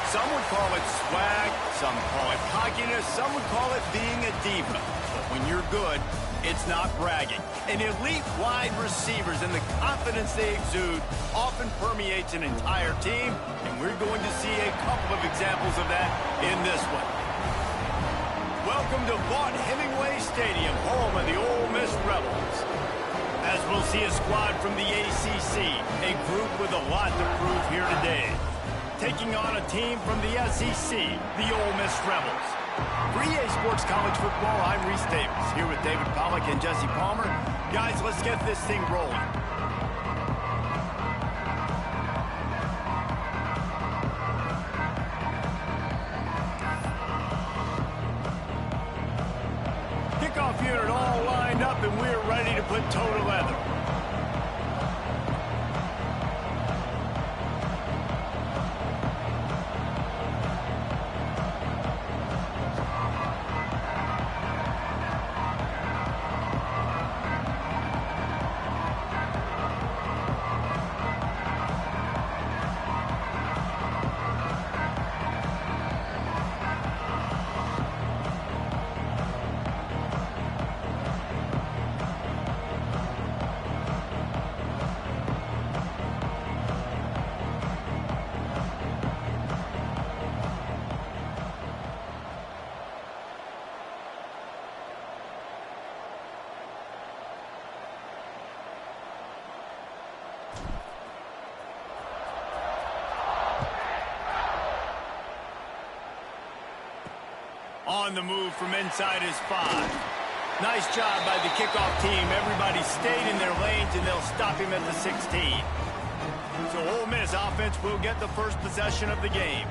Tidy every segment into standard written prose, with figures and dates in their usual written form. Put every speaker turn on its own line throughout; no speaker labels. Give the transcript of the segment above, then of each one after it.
Some would call it swag, some call it cockiness, some would call it being a diva. But when you're good, it's not bragging. And elite wide receivers and the confidence they exude often permeates an entire team, and we're going to see a couple of examples of that in this one. Welcome to Vaught-Hemingway Stadium, home of the Ole Miss Rebels. As we'll see a squad from the ACC, a group with a lot to prove here today. Taking on a team from the SEC, the Ole Miss Rebels. For EA Sports College Football, I'm Reese Davis, here with David Pollack and Jesse Palmer. Guys, let's get this thing rolling. Kickoff unit all lined up, and we're ready to put toe to leather. On the move from inside his 5. Nice job by the kickoff team. Everybody stayed in their lanes, and they'll stop him at the 16. So Ole Miss offense will get the first possession of the game.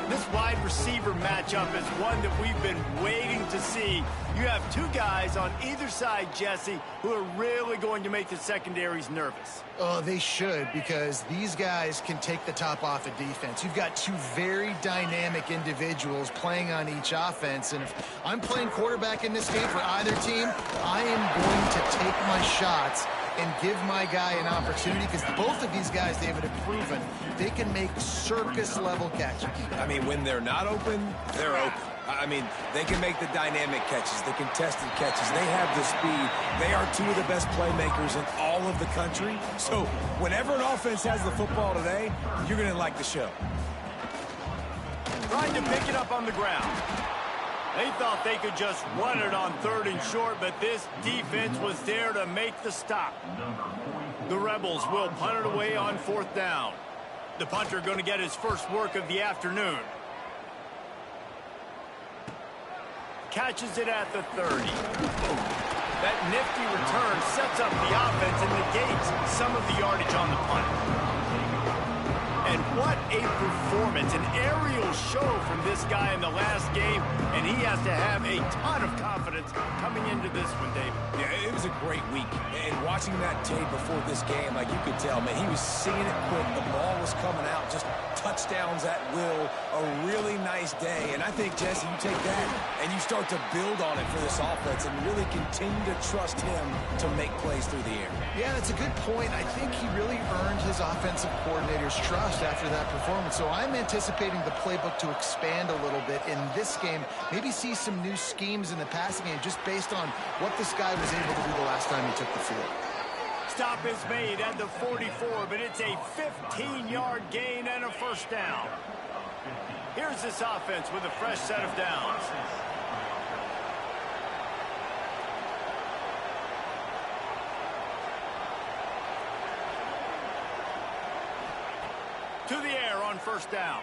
This wide receiver matchup is one that we've been waiting to see. You have two guys on either side, Jesse, who are really going to make the secondaries nervous.
Oh, they should, because these guys can take the top off of defense. You've got two very dynamic individuals playing on each offense, and if I'm playing quarterback in this game for either team, I am going to take my shots and give my guy an opportunity, because both of these guys, David, have proven they can make circus-level catches.
I mean, when they're not open, they're open. I mean, they can make the dynamic catches, the contested catches. They have the speed. They are two of the best playmakers in all of the country. So whenever an offense has the football today, you're going to like the show.
Trying to pick it up on the ground. They thought they could just run it on 3rd and short, but this defense was there to make the stop. The Rebels will punt it away on 4th down. The punter going to get his first work of the afternoon. Catches it at the 30. That nifty return sets up the offense and negates some of the yardage on the punt. And what a performance, an aerial show from this guy in the last game, and he has to have a ton of confidence coming into this one, David.
Yeah, it was a great week. And watching that tape before this game, like you could tell, man, he was seeing it quick. The ball was coming out, just touchdowns at will. A really nice day. And I think, Jesse, you take that and you start to build on it for this offense and really continue to trust him to make plays through the air.
Yeah, that's a good point. I think he really earned his offensive coordinator's trust after that performance. So I'm anticipating the playbook to expand a little bit in this game. Maybe see some new schemes in the passing game just based on what this guy was able to do the last time he took the field.
Stop is made at the 44, but it's a 15-yard gain and a first down. Here's this offense with a fresh set of downs. To the air on 1st down.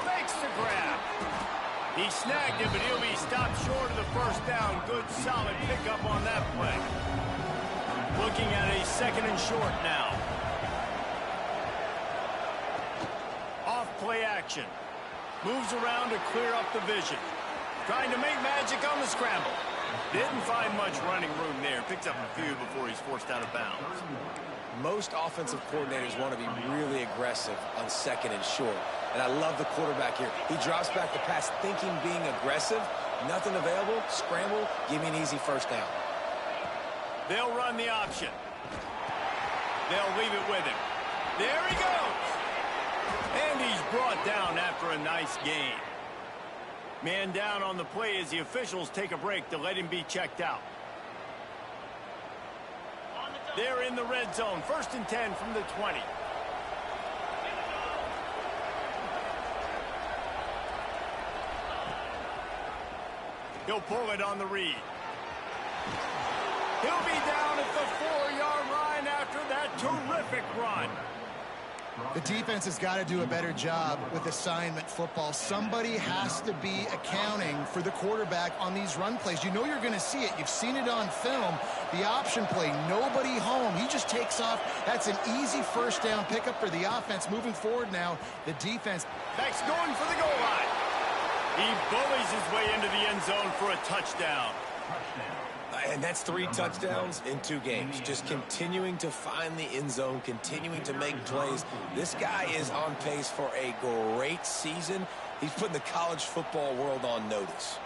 Makes the grab. He snagged it, but he'll be stopped short of the 1st down. Good, solid pickup on that play. Looking at a 2nd and short now. Off play action. Moves around to clear up the vision. Trying to make magic on the scramble. Didn't find much running room there. Picks up a few before he's forced out of bounds.
Most offensive coordinators want to be really aggressive on 2nd and short. And I love the quarterback here. He drops back the pass thinking being aggressive. Nothing available. Scramble. Give me an easy 1st down.
They'll run the option. They'll leave it with him. There he goes. And he's brought down after a nice gain. Man down on the play as the officials take a break to let him be checked out. They're in the red zone. 1st and 10 from the 20. He'll pull it on the read. He'll be down at the 4-yard line after that terrific run.
The defense has got to do a better job with assignment football. Somebody has to be accounting for the quarterback on these run plays. You know you're going to see it. You've seen it on film. The option play, nobody home. He just takes off. That's an easy 1st down pickup for the offense. Moving forward now, the defense.
Beck's going for the goal line. He bullies his way into the end zone for a touchdown.
And that's 3 touchdowns in 2 games. Just continuing to find the end zone, continuing to make plays. This guy is on pace for a great season. He's putting the college football world on notice.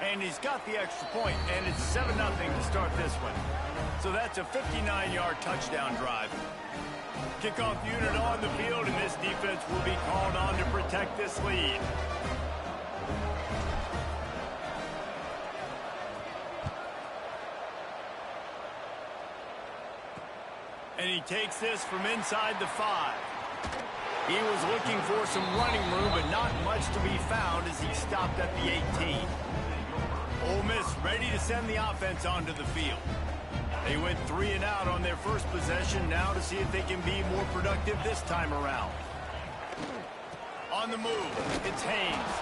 And he's got the extra point, and it's 7-0 to start this one. So that's a 59-yard touchdown drive. Kickoff unit on the field, and this defense will be called on to protect this lead. And he takes this from inside the 5. He was looking for some running room, but not much to be found as he stopped at the 18. Ole Miss ready to send the offense onto the field. They went 3 and out on their first possession, now to see if they can be more productive this time around. On the move, it's Haynes.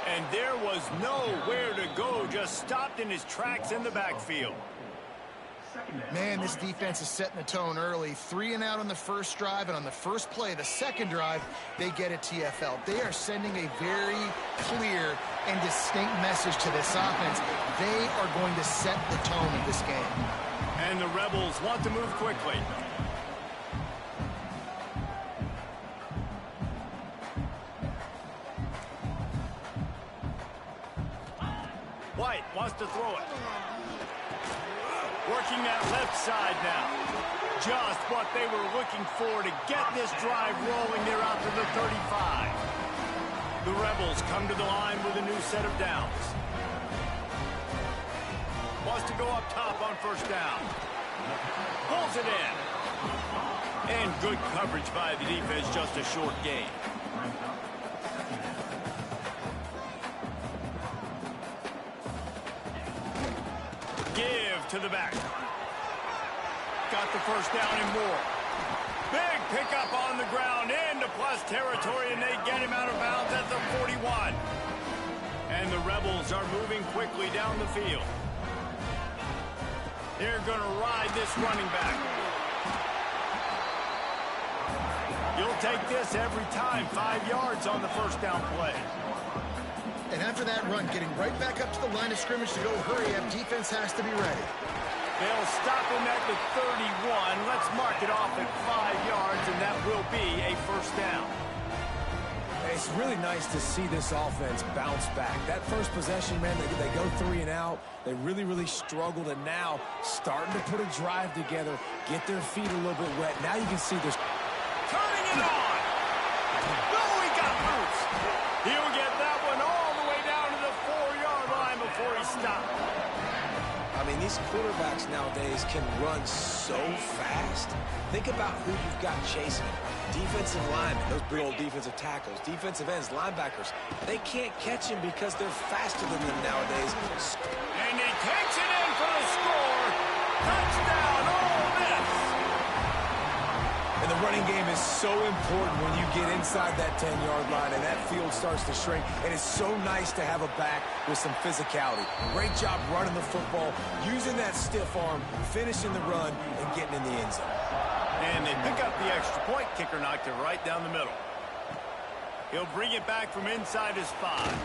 And there was nowhere to go, just stopped in his tracks in the backfield.
Man, this defense is setting the tone early. 3 and out on the first drive, and on the first play, the second drive, they get a TFL. They are sending a very clear and distinct message to this offense. They are going to set the tone of this game.
And the Rebels want to move quickly. White wants to throw it. Working that left side now. Just what they were looking for to get this drive rolling. They're out to the 35. The Rebels come to the line with a new set of downs. Wants to go up top on first down. Pulls it in. And good coverage by the defense, just a short gain. Give to the back. Got the first down and more. Big pickup on the ground into plus territory, and they get him out of bounds at the 41. And the Rebels are moving quickly down the field. They're going to ride this running back. You'll take this every time. 5 yards on the first down play.
And after that run, getting right back up to the line of scrimmage to go hurry up, defense has to be ready.
They'll stop him at the 31. Let's mark it off at 5 yards, and that will be a first down.
It's really nice to see this offense bounce back. That first possession, man, they go 3 and out. They really struggled, and now starting to put a drive together, get their feet a little bit wet. Now you can see this.
Turning it on. Oh, he got loose. He'll get that one all the way down to the 4-yard line before he stopped.
I mean, these quarterbacks nowadays can run so fast. Think about who you've got chasing them. Defensive linemen, those big old defensive tackles, defensive ends, linebackers. They can't catch him because they're faster than them nowadays.
And he takes it in for the score. Touchdown, Ole Miss.
And the running game is so important when you get inside that 10-yard line and that field starts to shrink. And it's so nice to have a back with some physicality. Great job running the football, using that stiff arm, finishing the run, and getting in the end zone.
And they pick up the extra point. Kicker knocked it right down the middle. He'll bring it back from inside his 5.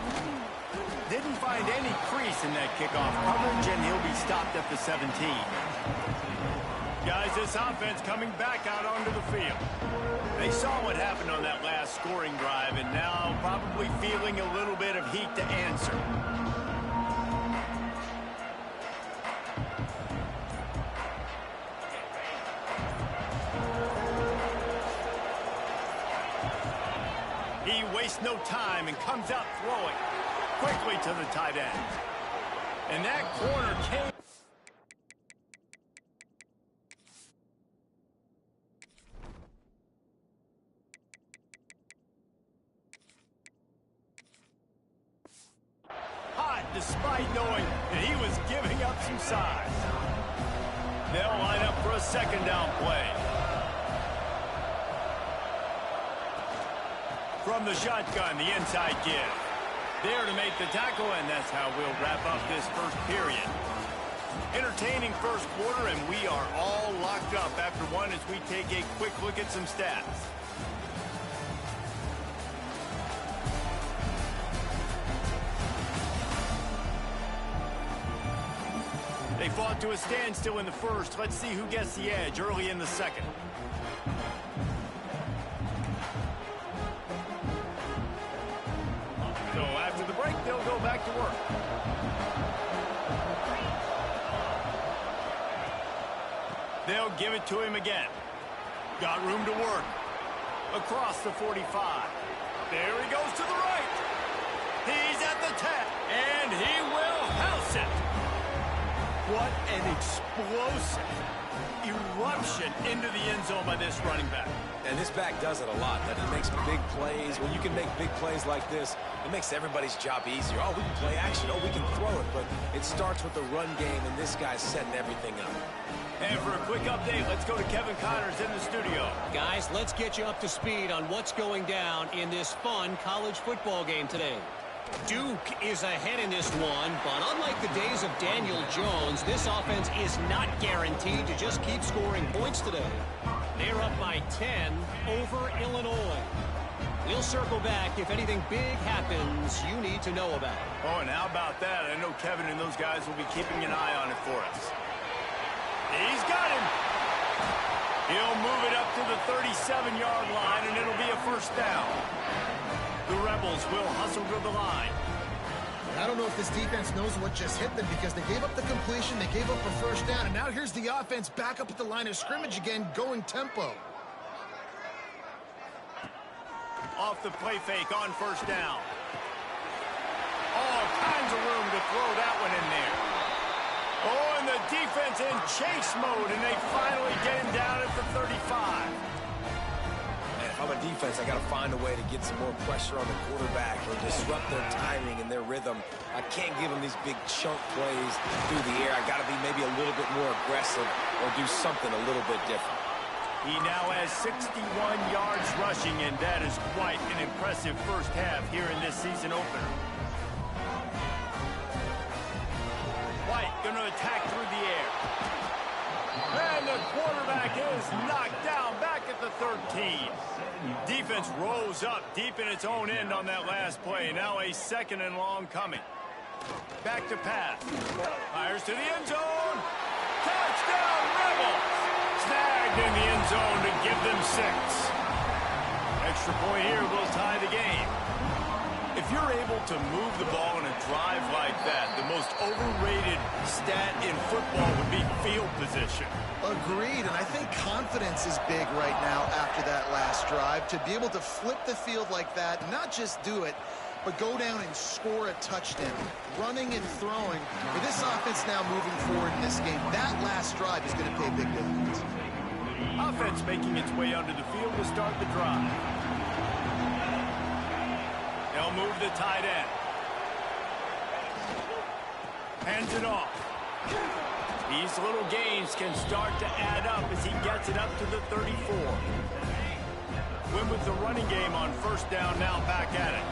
Didn't find any crease in that kickoff coverage, and he'll be stopped at the 17. Guys, this offense coming back out onto the field. They saw what happened on that last scoring drive, and now probably feeling a little bit of heat to answer. He wastes no time and comes out throwing quickly to the tight end. And that corner came. Hot despite knowing that he was giving up some size. They'll line up for a second down play. From the shotgun, the inside give. There to make the tackle, and that's how we'll wrap up this first period. Entertaining first quarter, and we are all locked up after one as we take a quick look at some stats. They fought to a standstill in the first. Let's see who gets the edge early in the second. So after the break, they'll go back to work. They'll give it to him again. Got room to work. Across the 45. There he goes to the right. He's at the 10. And he will house it. What an explosive eruption into the end zone by this running back.
And this back does it a lot. That he makes big plays. When you can make big plays like this, it makes everybody's job easier. Oh, we can play action. Oh, we can throw it. But it starts with the run game, and this guy's setting everything up.
And for a quick update, let's go to Kevin Connors in the studio.
Guys, let's get you up to speed on what's going down in this fun college football game today. Duke is ahead in this one, but unlike the days of Daniel Jones, this offense is not guaranteed to just keep scoring points today. They're up by 10 over Illinois. We'll circle back if anything big happens you need to know about.
Oh, and how about that? I know Kevin and those guys will be keeping an eye on it for us. He's got him. He'll move it up to the 37-yard line, and it'll be a first down. The Rebels will hustle to the line.
I don't know if this defense knows what just hit them because they gave up the completion, they gave up a first down, and now here's the offense back up at the line of scrimmage again, going tempo.
Off the play fake on first down. All kinds of room to throw that one in there. Oh, and the defense in chase mode, and they finally get him down at the 35.
If I'm a defense, I got to find a way to get some more pressure on the quarterback or disrupt their timing and their rhythm. I can't give them these big chunk plays through the air. I got to be maybe a little bit more aggressive or do something a little bit different.
He now has 61 yards rushing, and that is quite an impressive first half here in this season opener. White going to attack through the air. And the quarterback is knocked down back at the 13. Defense rose up deep in its own end on that last play. Now a second and long coming. Back to pass. Fires to the end zone. Touchdown, Rebels! Snagged in the end zone to give them 6. Extra point here will tie the game. If you're able to move the ball in a drive like that, the most overrated stat in football would be field position.
Agreed, and I think confidence is big right now after that last drive. To be able to flip the field like that, not just do it, but go down and score a touchdown. Running and throwing. For this offense now moving forward in this game, that last drive is going to pay big dividends.
Offense making its way onto the field to start the drive. They'll move the tight end. Hands it off. These little gains can start to add up as he gets it up to the 34. Win with the running game on first down, now back at it.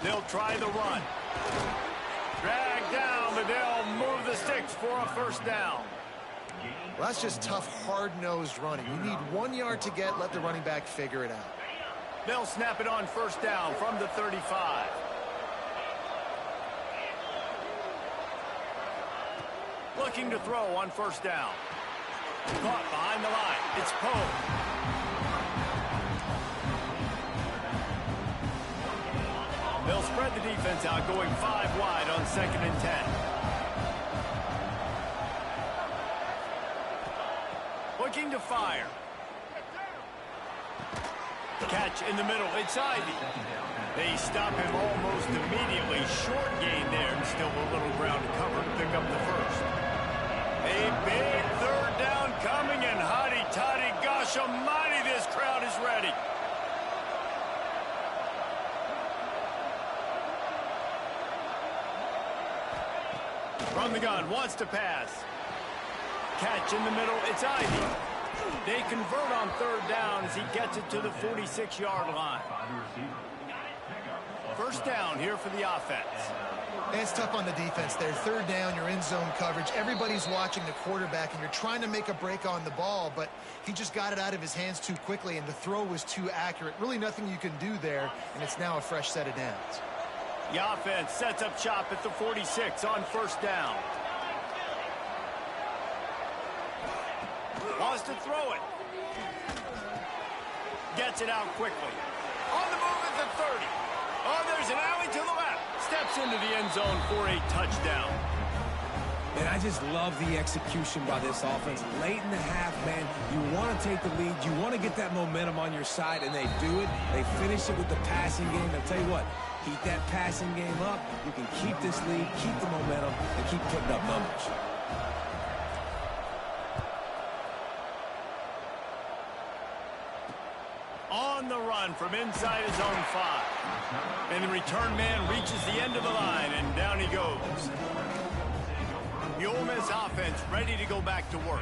They'll try the run. Drag down, but they'll move the sticks for a first down.
Well, that's just tough, hard-nosed running. You need 1 yard to get, let the running back figure it out.
They'll snap it on first down from the 35. Looking to throw on first down. Caught behind the line. It's Poe. They'll spread the defense out, going 5 wide on 2nd and 10. Looking to fire. Catch in the middle. It's Ivy. They stop him almost immediately. Short gain there, and still a little ground to cover to pick up the first. A big third down coming, and hotty-toddy, gosh almighty, this crowd is ready. From the gun, wants to pass. Catch in the middle, it's Ivy. They convert on third down as he gets it to the 46-yard line. First down here for the offense.
And it's tough on the defense there. Third down, you're in zone coverage. Everybody's watching the quarterback, and you're trying to make a break on the ball, but he just got it out of his hands too quickly, and the throw was too accurate. Really nothing you can do there, and it's now a fresh set of downs.
The offense sets up shop at the 46 on first down. Wants to throw it. Gets it out quickly. On the move at the 30. Oh, there's an alley to the left. Steps into the end zone for a touchdown.
And I just love the execution by this offense. Late in the half, man, you want to take the lead. You want to get that momentum on your side, and they do it. They finish it with the passing game. I'll tell you what, keep that passing game up. You can keep this lead, keep the momentum, and keep putting up numbers.
On the run from inside his own 5. And the return man reaches the end of the line, and down he goes. The Ole Miss offense ready to go back to work.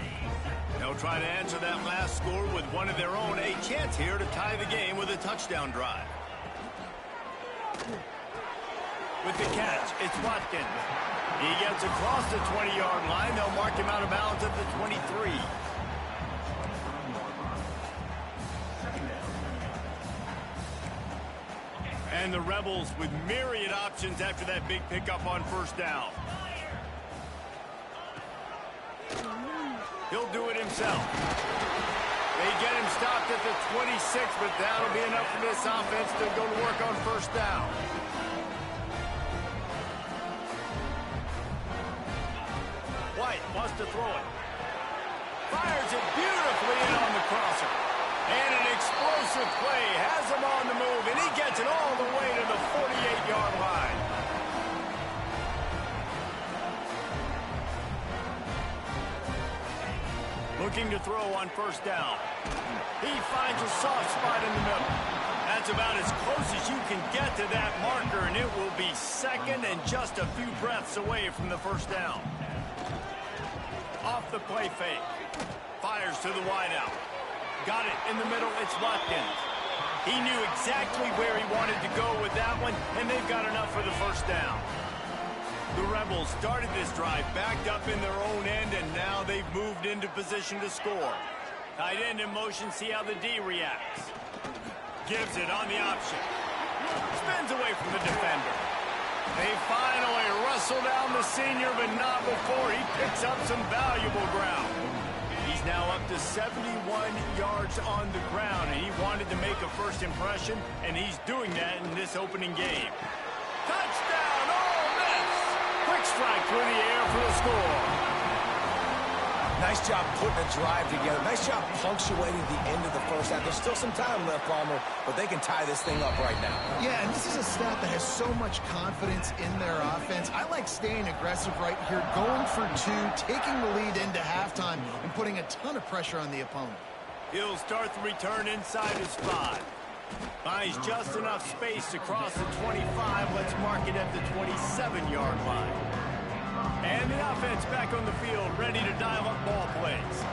They'll try to answer that last score with one of their own. A chance here to tie the game with a touchdown drive. With the catch, it's Watkins. He gets across the 20-yard line. They'll mark him out of bounds at the 23. And the Rebels with myriad options after that big pickup on first down. He'll do it himself. They get him stopped at the 26, but that'll be enough for this offense to go to work on first down. White wants to throw it. Fires it beautifully in on the crosser. And an explosive play has him on the move, and he gets it all the way to the 48-yard line. Looking to throw on first down. He finds a soft spot in the middle. That's about as close as you can get to that marker, and it will be second and just a few breaths away from the first down. Off the play fake. Fires to the wideout. Got it in the middle, it's Watkins. He knew exactly where he wanted to go with that one, and they've got enough for the first down. The Rebels started this drive backed up in their own end, and now they've moved into position to score. Tight end in motion, see how the D reacts. Gives it on the option. Spins away from the defender. They finally wrestle down the senior, but not before he picks up some valuable ground. He's now up to 71 yards on the ground, and he wanted to make a first impression, and he's doing that in this opening game. Touchdown, Ole Miss! Quick strike through the air for the score.
Nice job putting a drive together. Nice job punctuating the end of the first half. There's still some time left, Palmer, but they can tie this thing up right now.
Yeah, and this is a staff that has so much confidence in their offense. I like staying aggressive right here, going for two, taking the lead into halftime, and putting a ton of pressure on the opponent.
He'll start the return inside his 5. Finds just enough space to cross the 25. Let's mark it at the 27-yard line. And the offense back on the field, ready to dial up ball plays.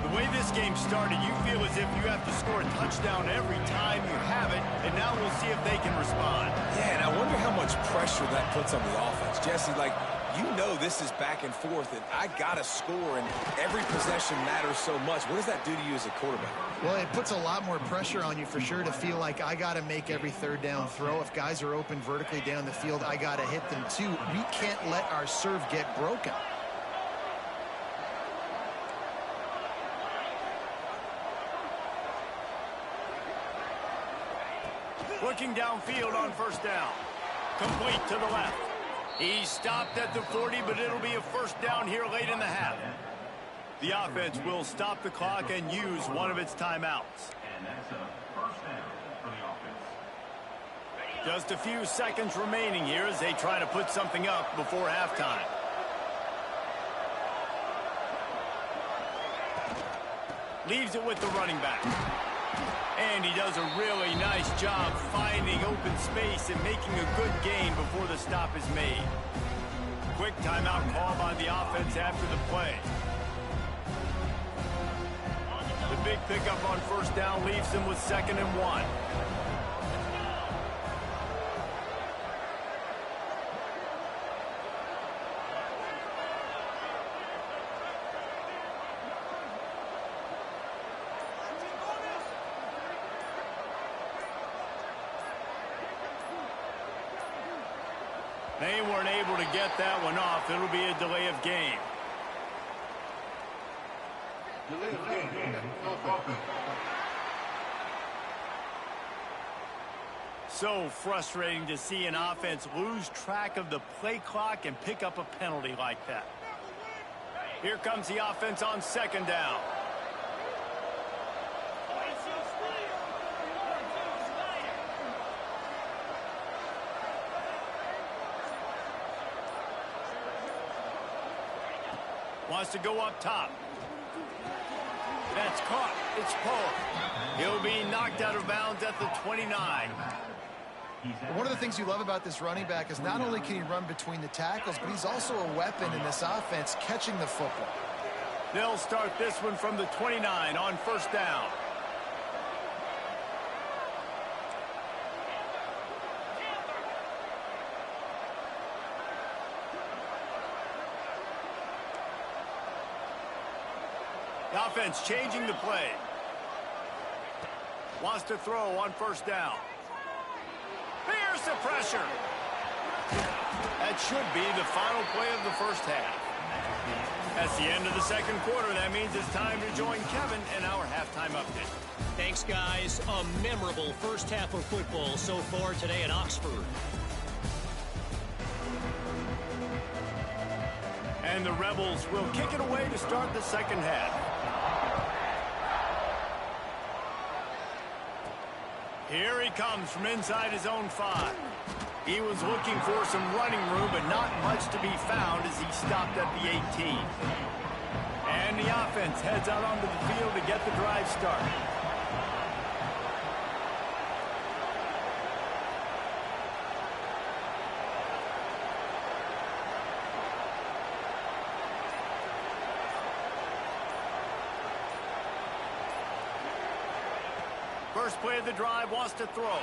The way this game started, you feel as if you have to score a touchdown every time you have it, and now we'll see if they can respond.
Yeah, and I wonder how much pressure that puts on the offense. Jesse, like, you know this is back and forth, and I got to score, and every possession matters so much. What does that do to you as a quarterback?
Well, it puts a lot more pressure on you for sure to feel like I got to make every third down throw. If guys are open vertically down the field, I got to hit them too. We can't let our serve get broken.
Looking downfield on first down. Complete to the left. He stopped at the 40, but it'll be a first down here late in the half. The offense will stop the clock and use one of its timeouts.
And that's a first down for the offense.
Just a few seconds remaining here as they try to put something up before halftime. Leaves it with the running back. And he does a really nice job finding open space and making a good gain before the stop is made. Quick timeout call by the offense after the play. The big pickup on first down leaves them with 2nd and 1. They weren't able to get that one off. It'll be a delay of game. So frustrating to see an offense lose track of the play clock and pick up a penalty like that. Here comes the offense on 2nd down. Wants to go up top. That's caught. It's pulled. He'll be knocked out of bounds at the 29.
One of the things you love about this running back is not only can he run between the tackles, but he's also a weapon in this offense catching the football.
They'll start this one from the 29 on 1st down. The offense changing the play. Wants to throw on 1st down. Here's the pressure. That should be the final play of the first half. That's the end of the 2nd quarter. That means it's time to join Kevin in our halftime update.
Thanks, guys. A memorable first half of football so far today in Oxford.
And the Rebels will kick it away to start the 2nd half. Here he comes from inside his own 5. He was looking for some running room, but not much to be found as he stopped at the 18. And the offense heads out onto the field to get the drive started. First play of the drive, wants to throw.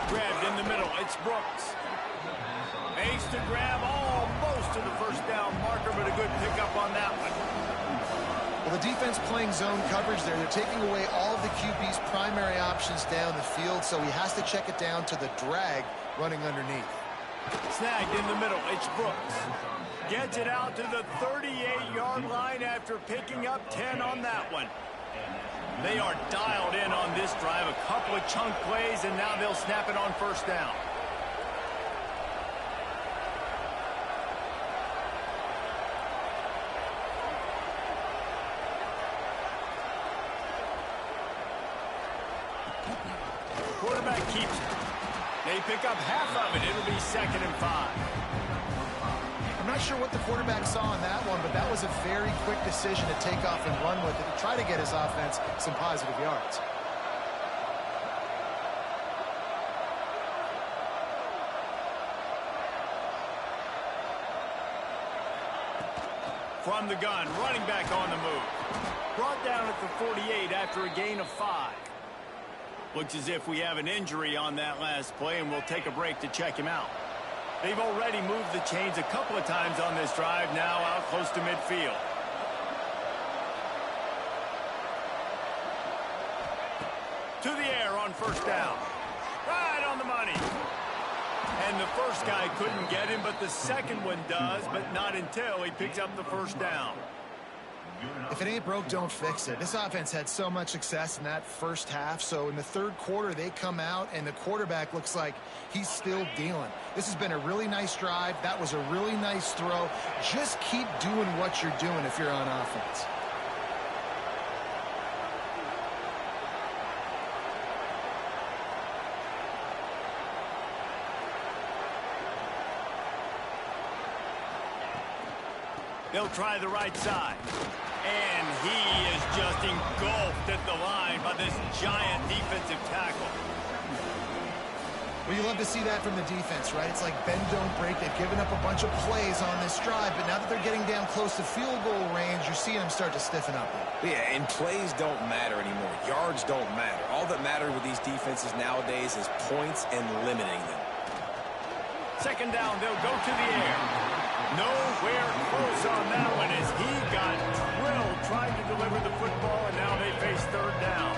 Grabbed in the middle, it's Brooks. Makes the grab almost to the 1st down marker, but a good pickup on that one.
Well, the defense playing zone coverage there. They're taking away all of the QB's primary options down the field, so he has to check it down to the drag running underneath.
Snagged in the middle, it's Brooks. Gets it out to the 38-yard line after picking up 10 on that one. They are dialed in on this drive. A couple of chunk plays, and now they'll snap it on 1st down. Quarterback keeps it. They pick up half of it. It'll be 2nd and 5.
I'm not sure what the quarterback saw on that one, but that was a very quick decision to take off and run with it to try to get his offense some positive yards.
From the gun, running back on the move. Brought down at the 48 after a gain of 5. Looks as if we have an injury on that last play, and we'll take a break to check him out. They've already moved the chains a couple of times on this drive, now out close to midfield. To the air on 1st down. Right on the money. And the first guy couldn't get him, but the second one does, but not until he picks up the 1st down.
If it ain't broke, don't fix it. This offense had so much success in that first half, so in the 3rd quarter, they come out, and the quarterback looks like he's still dealing. This has been a really nice drive. That was a really nice throw. Just keep doing what you're doing if you're on offense.
They'll try the right side. And he is just engulfed at the line by this giant defensive tackle.
Well, you love to see that from the defense, right? It's like bend, don't break. They've given up a bunch of plays on this drive, but now that they're getting down close to field goal range, you're seeing them start to stiffen up.
Yeah, and plays don't matter anymore. Yards don't matter. All that matters with these defenses nowadays is points and limiting them.
Second down, they'll go to the air. Nowhere close on that one as he got drilled trying to deliver the football, and now they face third down.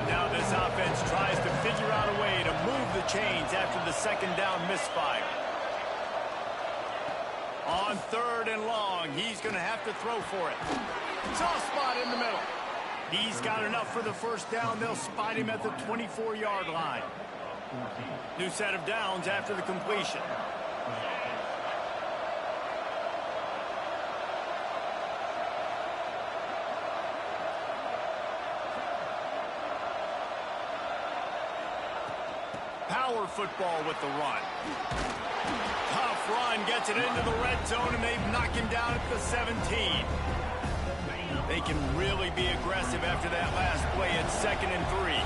Now this offense tries to figure out a way to move the chains after the second down misfire. On third and long, he's going to have to throw for it. Soft spot in the middle. He's got enough for the first down. They'll spot him at the 24-yard line. New set of downs after the completion. Power football with the run. Tough run gets it into the red zone, and they've knocked him down at the 17. They can really be aggressive after that last play at 2nd and 3.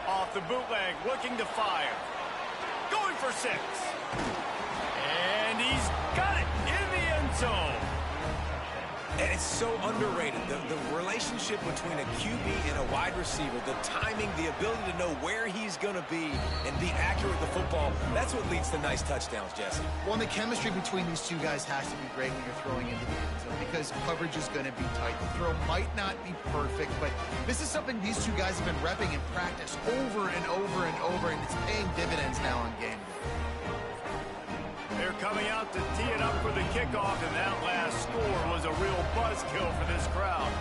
Off the bootleg, looking to fire. Going for 6. And he's got it in the end zone.
And it's so underrated. The relationship between a QB and a wide receiver, the timing, the ability to know where he's going to be and be accurate with the football, that's what leads to nice touchdowns, Jesse.
Well, and the chemistry between these two guys has to be great when you're throwing into the end zone because coverage is going to be tight. The throw might not be perfect, but this is something these two guys have been repping in practice over and over and over, and it's paying dividends now on game day.
They're coming out to tee it up for the kickoff, and that last score was a real buzzkill for this crowd.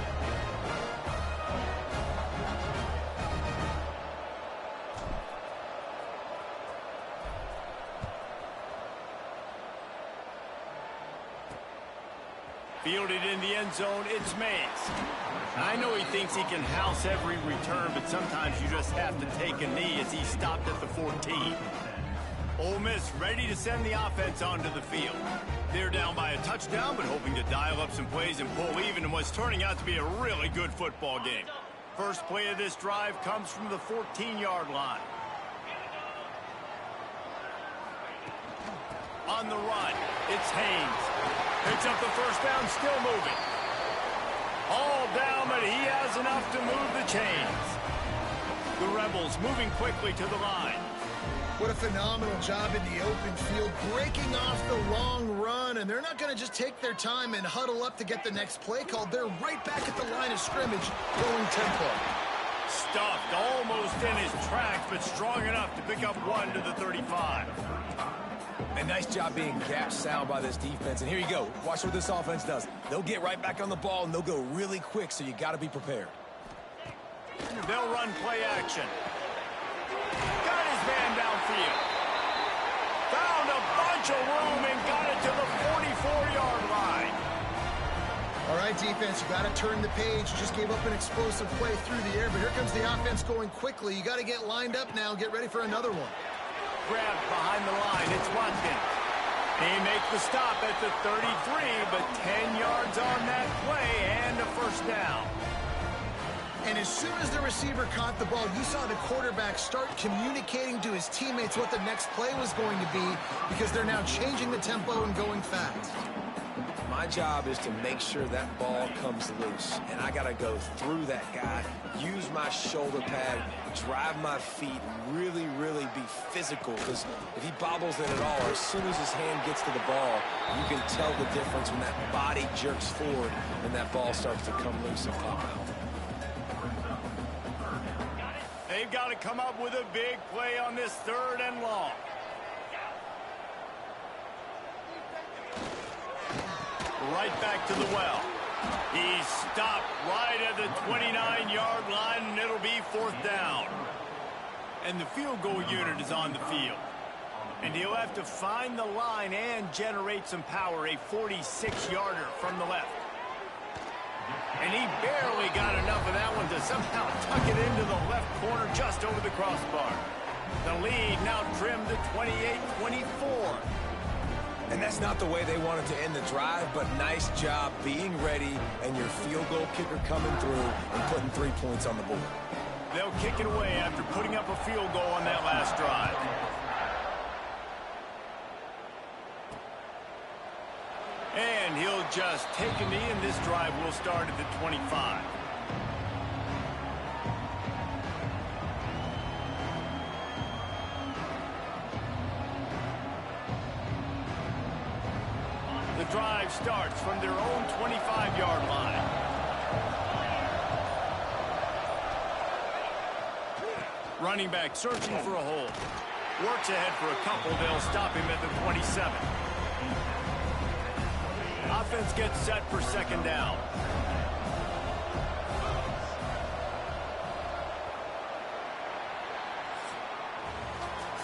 Fielded in the end zone, it's Mays. I know he thinks he can house every return, but sometimes you just have to take a knee as he stopped at the 14. Ole Miss ready to send the offense onto the field. They're down by a touchdown, but hoping to dial up some plays and pull even in what's turning out to be a really good football game. First play of this drive comes from the 14-yard line. On the run, it's Haynes. Picks up the first down, still moving. All down, but he has enough to move the chains. The Rebels moving quickly to the line.
What a phenomenal job in the open field, breaking off the long run, and they're not going to just take their time and huddle up to get the next play called. They're right back at the line of scrimmage, going tempo.
Stuffed almost in his tracks, but strong enough to pick up 1 to the 35.
And nice job being gap sound by this defense. And here you go. Watch what this offense does. They'll get right back on the ball, and they'll go really quick, so you got to be prepared.
They'll run play action. Got his man downfield. Found a bunch of room and got it to the 44-yard line.
All right, defense, you got to turn the page. You just gave up an explosive play through the air, but here comes the offense going quickly. You got to get lined up now, get ready for another one.
Grabbed behind the line, it's Watkins. He makes the stop at the 33, but 10 yards on that play and a first down.
And as soon as the receiver caught the ball, you saw the quarterback start communicating to his teammates what the next play was going to be because they're now changing the tempo and going fast.
My job is to make sure that ball comes loose, and I got to go through that guy, use my shoulder pad, drive my feet, really, really be physical, because if he bobbles it at all, or as soon as his hand gets to the ball, you can tell the difference when that body jerks forward and that ball starts to come loose and pop out.
They've got to come up with a big play on this 3rd and long. Right back to the well. He's stopped right at the 29-yard line, and it'll be 4th down. And the field goal unit is on the field. And he'll have to find the line and generate some power, a 46-yarder from the left. And he barely got enough of that one to somehow tuck it into the left corner just over the crossbar. The lead now trimmed to 28-24.
And that's not the way they wanted to end the drive, but nice job being ready and your field goal kicker coming through and putting 3 points on the board.
They'll kick it away after putting up a field goal on that last drive. And he'll just take a knee, and this drive will start at the 25. The drive starts from their own 25-yard line. Running back searching for a hole. Works ahead for a couple. They'll stop him at the 27. Offense gets set for second down.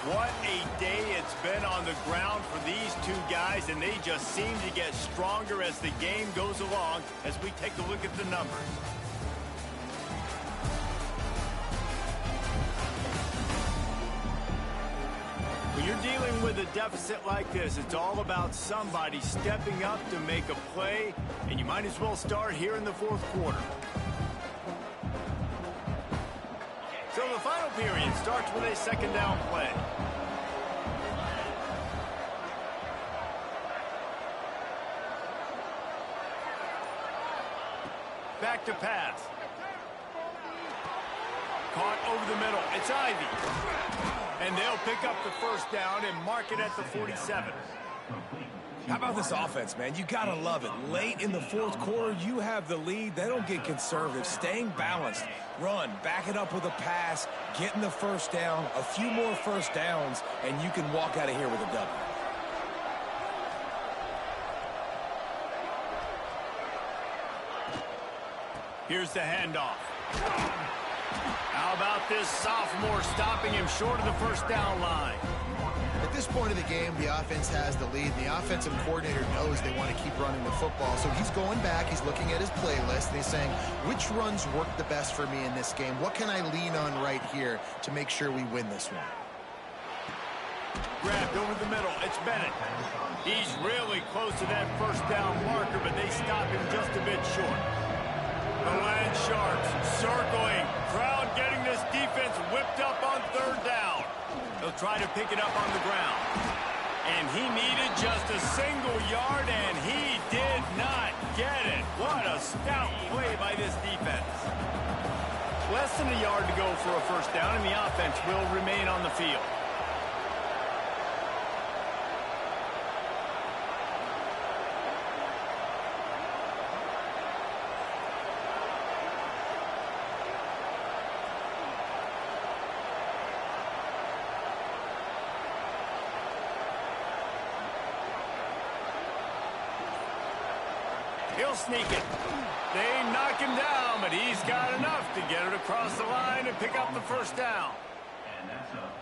What a day it's been on the ground for these two guys, and they just seem to get stronger as the game goes along as we take a look at the numbers. When you're dealing with a deficit like this, it's all about somebody stepping up to make a play, and you might as well start here in the fourth quarter. So the final period starts with a second down play. Back to pass. Caught over the middle. It's Ivy. And they'll pick up the first down and mark it at the 47.
How about this offense, man? You got to love it. Late in the fourth quarter, you have the lead. They don't get conservative. Staying balanced. Run, back it up with a pass, getting the first down, a few more first downs, and you can walk out of here with a W.
Here's the handoff. How about this sophomore stopping him short of the first down line?
At this point of the game, the offense has the lead, and the offensive coordinator knows they want to keep running the football. So he's going back, he's looking at his playlist, and he's saying, which runs work the best for me in this game? What can I lean on right here to make sure we win this one?
Grabbed over the middle. It's Bennett. He's really close to that first down marker, but they stop him just a bit short. The Land Sharks circling. Crowd getting this defense whipped up on third down. They'll try to pick it up on the ground. And he needed just a single yard, and he did not get it. What a stout play by this defense. Less than a yard to go for a first down, and the offense will remain on the field. He'll sneak it. They knock him down, but he's got enough to get it across the line and pick up the first down.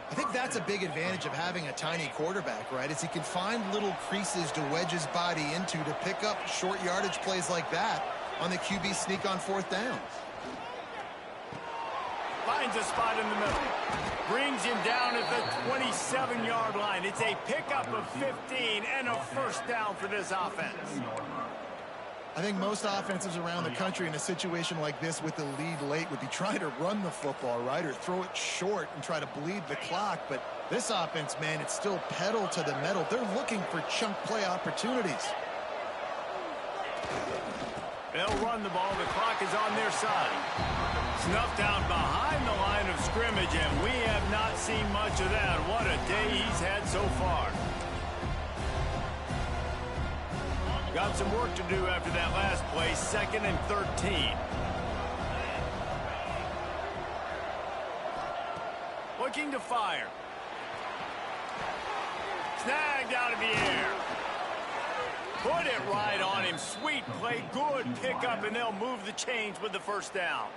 I think that's a big advantage of having a tiny quarterback, right? Is he can find little creases to wedge his body into to pick up short yardage plays like that on the QB sneak on fourth down.
Finds a spot in the middle. Brings him down at the 27-yard line. It's a pickup of 15 and a first down for this offense.
I think most offenses around the country in a situation like this with the lead late would be trying to run the football, right, or throw it short and try to bleed the clock. But this offense, man, it's still pedal to the metal. They're looking for chunk play opportunities.
They'll run the ball. The clock is on their side. Snuffed out behind the line of scrimmage, and we have not seen much of that. What a day he's had so far. Got some work to do after that last play, 2nd and 13. Looking to fire. Snagged out of the air. Put it right on him. Sweet play, good pickup, and they'll move the chains with the first down.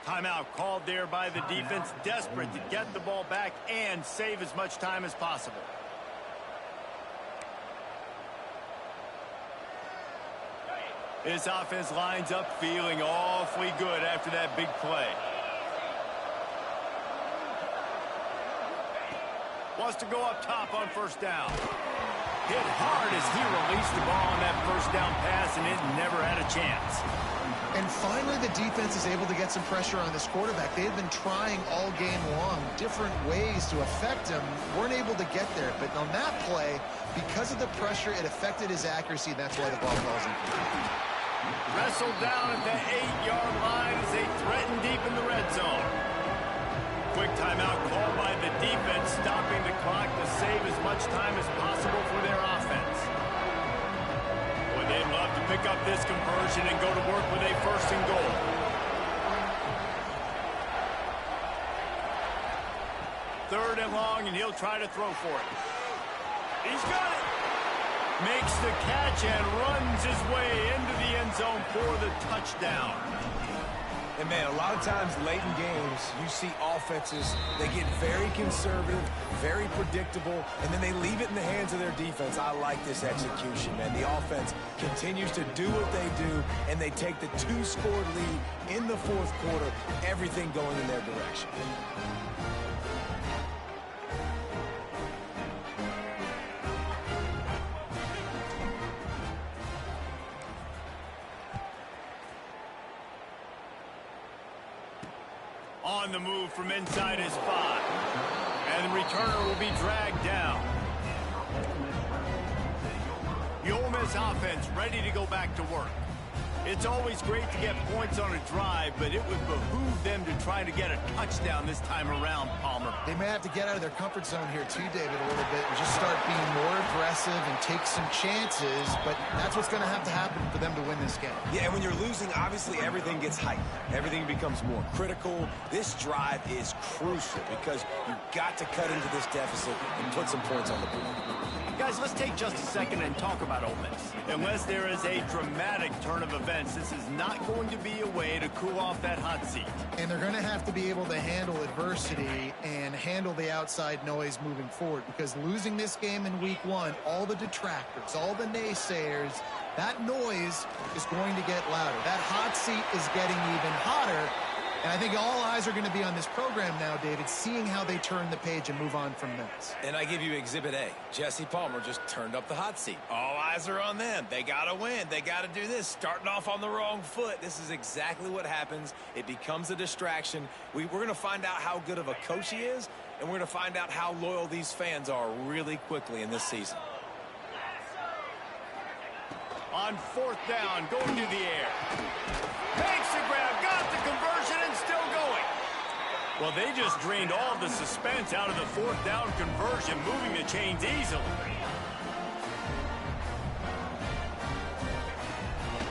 Timeout called there by the defense, desperate to get the ball back and save as much time as possible. This offense lines up feeling awfully good after that big play. Wants to go up top on first down. Hit hard as he released the ball on that first down pass, and it never had a chance.
And finally, the defense is able to get some pressure on this quarterback. They had been trying all game long different ways to affect him. Weren't able to get there. But on that play, because of the pressure, it affected his accuracy. That's why the ball falls in.
Wrestled down at the 8-yard line as they threaten deep in the red zone. Quick timeout called by the defense, stopping the clock to save as much time as possible for their offense. Boy, they'd love to pick up this conversion and go to work with a first and goal. Third and long, and he'll try to throw for it. He's got it. Makes the catch and runs his way into the end zone for the touchdown.
And, man, a lot of times late in games, you see offenses, they get very conservative, very predictable, and then they leave it in the hands of their defense. I like this execution, man. The offense continues to do what they do, and they take the 2-score lead in the fourth quarter, everything going in their direction.
On the move from inside his 5. And the returner will be dragged down. The Ole Miss offense ready to go back to work. It's always great to get points on a drive, but it would behoove them to try to get a touchdown this time around, Palmer.
They may have to get out of their comfort zone here too, David, a little bit and just start being more aggressive and take some chances, but that's what's going to happen for them to win this game.
Yeah, and when you're losing, obviously everything gets heightened. Everything becomes more critical. This drive is crucial because you've got to cut into this deficit and put some points on the board.
Guys, let's take just a second and talk about Ole Miss. Unless there is a dramatic turn of events, this is not going to be a way to cool off that hot seat.
And they're going to have to be able to handle adversity and handle the outside noise moving forward, because losing this game in week 1, all the detractors, all the naysayers, that noise is going to get louder. That hot seat is getting even hotter. And I think all eyes are going to be on this program now, David, seeing how they turn the page and move on from this.
And I give you Exhibit A. Jesse Palmer just turned up the hot seat. All eyes are on them. They got to win. They got to do this. Starting off on the wrong foot. This is exactly what happens. It becomes a distraction. We're going to find out how good of a coach he is, and we're going to find out how loyal these fans are really quickly in this season.
On fourth down, going to the air. Makes the grab, got the conversion, and still going. Well, they just drained all the suspense out of the fourth down conversion, moving the chains easily.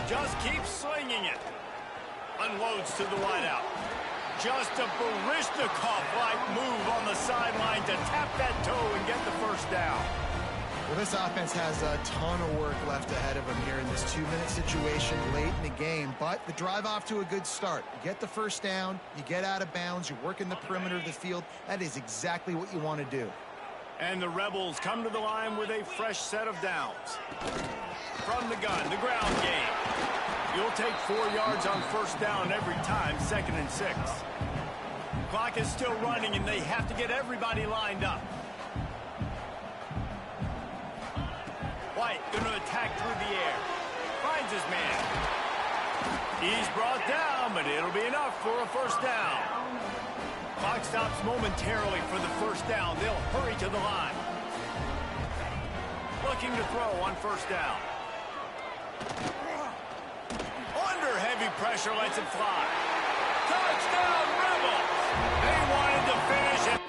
Just keeps slinging it. Unloads to the wideout. Just a Baryshnikov-like move on the sideline to tap that toe and get the first down.
Well, this offense has a ton of work left ahead of them here in this 2-minute situation late in the game, but the drive off to a good start. You get the first down, you get out of bounds, you work in the perimeter of the field. That is exactly what you want to do.
And the Rebels come to the line with a fresh set of downs. From the gun, the ground game. You'll take 4 yards on first down every time, 2nd and 6. Clock is still running, and they have to get everybody lined up. White going to attack through the air. Finds his man. He's brought down, but it'll be enough for a first down. Clock stops momentarily for the first down. They'll hurry to the line. Looking to throw on first down. Under heavy pressure, lets it fly. Touchdown, Rebels! They wanted to finish it.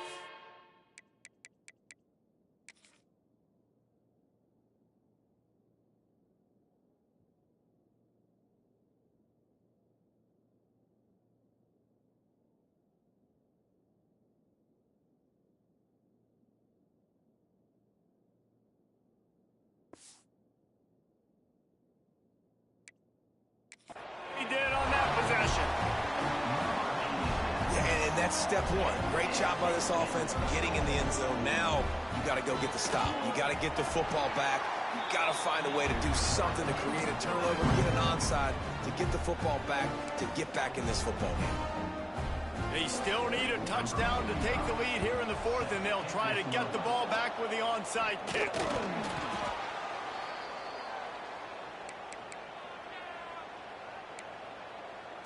That's step one. Great job by this offense getting in the end zone. Now you got to go get the stop. You got to get the football back. You've got to find a way to do something to create a turnover, get an onside, to get the football back, to get back in this football game.
They still need a touchdown to take the lead here in the fourth, and they'll try to get the ball back with the onside kick.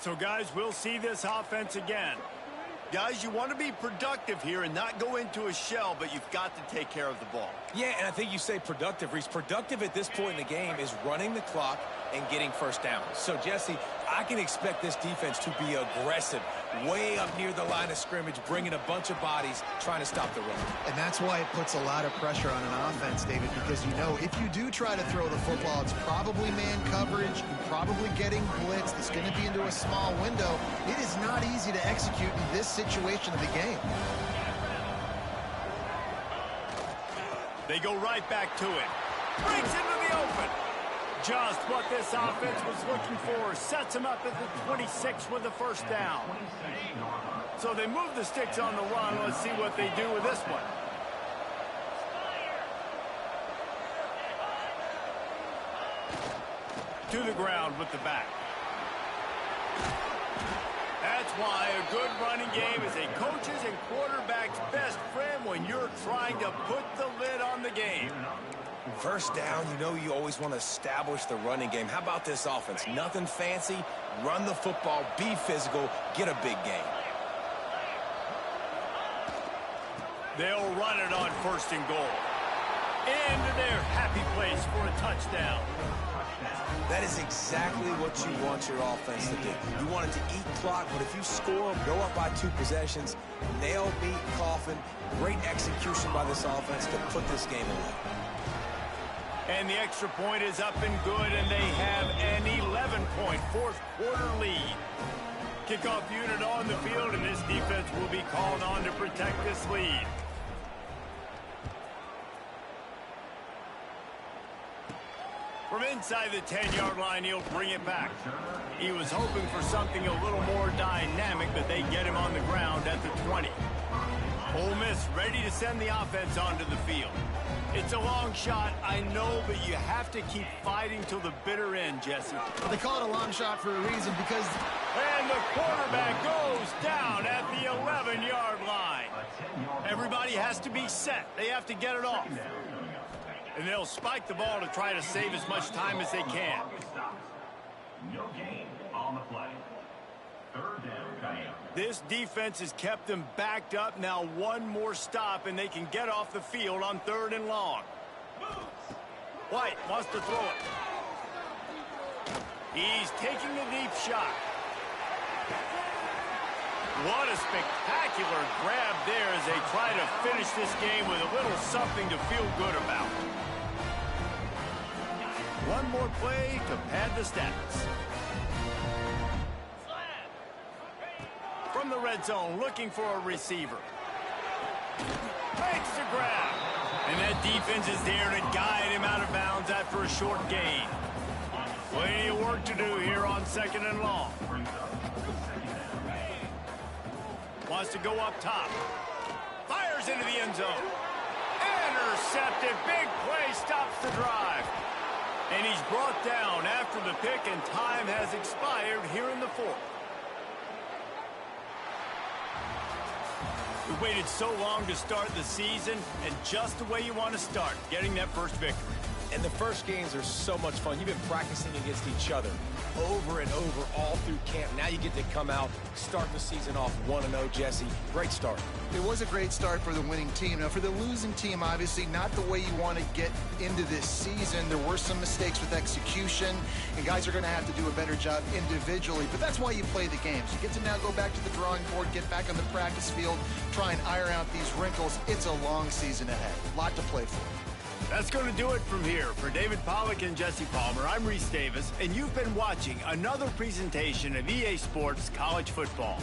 So, guys, we'll see this offense again. Guys, you want to be productive here and not go into a shell, but you've got to take care of the ball.
Yeah, and I think you say productive, Reese. Productive at this point in the game is running the clock and getting first down. So, Jesse, I can expect this defense to be aggressive, way up near the line of scrimmage, bringing a bunch of bodies, trying to stop the run.
And that's why it puts a lot of pressure on an offense, David, because you know if you do try to throw the football, it's probably man coverage, you're probably getting blitzed, it's going to be into a small window. It is not easy to execute in this situation of the game.
They go right back to it. Breaks into the open. Just what this offense was looking for. Sets them up at the 26 with the first down. So they move the sticks on the run. Let's see what they do with this one. To the ground with the back. That's why a good running game is a coach's and quarterback's best friend when you're trying to put the lid on the game.
First down, you know you always want to establish the running game. How about this offense? Nothing fancy. Run the football, be physical, get a big gain.
They'll run it on first and goal. Into their happy place for a touchdown.
That is exactly what you want your offense to do. You want it to eat clock, but if you score, go up by 2 possessions, nail, beat, coffin, great execution by this offense to put this game away.
And the extra point is up and good, and they have an 11-point fourth-quarter lead. Kickoff unit on the field, and this defense will be called on to protect this lead. From inside the 10-yard line, he'll bring it back. He was hoping for something a little more dynamic, but they get him on the ground at the 20. Ole Miss ready to send the offense onto the field. It's a long shot, I know, but you have to keep fighting till the bitter end, Jesse.
They call it a long shot for a reason because...
And the quarterback goes down at the 11-yard line. Everybody has to be set. They have to get it off. And they'll spike the ball to try to save as much time as they can.
No gain on the play. Third down coming up.
This defense has kept them backed up. Now one more stop, and they can get off the field on 3rd and long. White wants to throw it. He's taking a deep shot. What a spectacular grab there as they try to finish this game with a little something to feel good about. One more play to pad the stats. From the red zone, looking for a receiver. Makes the grab. And that defense is there to guide him out of bounds after a short gain. Plenty of work to do here on 2nd and long. Wants to go up top. Fires into the end zone. Intercepted. Big play stops the drive. And he's brought down after the pick, and time has expired here in the 4th. We waited so long to start the season, and just the way you want to start, getting that first victory.
And the first games are so much fun. You've been practicing against each other over and over all through camp. Now you get to come out, start the season off 1-0, Jesse. Great start.
It was a great start for the winning team. Now, for the losing team, obviously, not the way you want to get into this season. There were some mistakes with execution, and guys are going to have to do a better job individually. But that's why you play the games. You get to now go back to the drawing board, get back on the practice field, try and iron out these wrinkles. It's a long season ahead. A lot to play for.
That's going to do it from here. For David Pollack and Jesse Palmer, I'm Reese Davis, and you've been watching another presentation of EA Sports College Football.